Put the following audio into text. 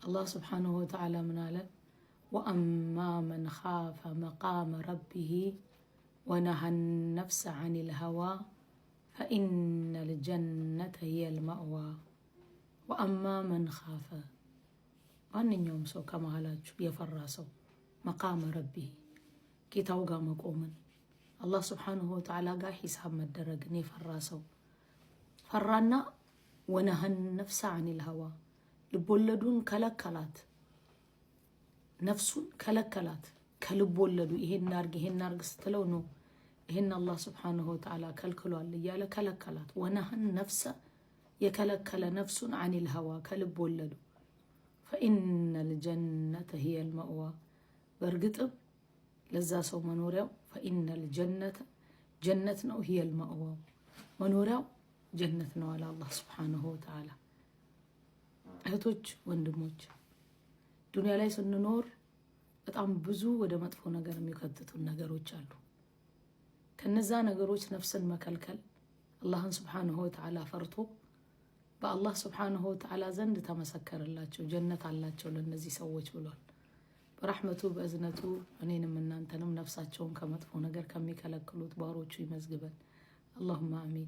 الله سبحانه وتعالى من قال وأما من خاف مقام ربه ونهى النفس عن الهوى فإن الجنة هي المأوى وأما من خاف ማንኛውም ሰው ከመሃላችሁ የፈራ ሰው መቃመ ረቢ ጌታው ጋር መቆምን አላህ Subhanahu Wa Ta'ala ጋር ሂሳብ መደረግን የፈራ ሰው ፈራና ወነህን ነፍስ عن الهوى ልቦለዱን ከለከላት ነፍሱን ከለከላት ከልቦለዱ ይሄን አርግ ስትለው ነው ይሄን አላህ Subhanahu Wa Ta'ala ከልክሏል እያለ ከለከላት ወነህን ነፍስ የከለከለ ነፍሱን عن الهوى ከልቦለዱ فإن الجنة هي المأوى برغطب لذا سو منورياو فإن الجنة جنتنا هي المأوى منورياو جنتنا على الله سبحانه وتعالى እህቶች ወንድሞች ዱንያ ላይ ስንኖር በጣም ብዙ ወደ መጥፎ ነገር የሚከተቱን ነገሮች አሉ ከነዛ ነገሮች ነፍስን መከልከል አላህን Subhanahu Wa Ta'ala ፈርቶ በአላህ Subhanahu Wa Ta'ala ዘንድ ተመሰከረላቸው ጀነት አላቸው ለነዚህ ሰዎች ብሏል በረህመቱ በእዝነቱ እኔንም እናንተንም ነፍሳቸውን ከመጥፎ ነገር ከሚከለክሉት ባሮቹ ይመዝግበን اللهم آمين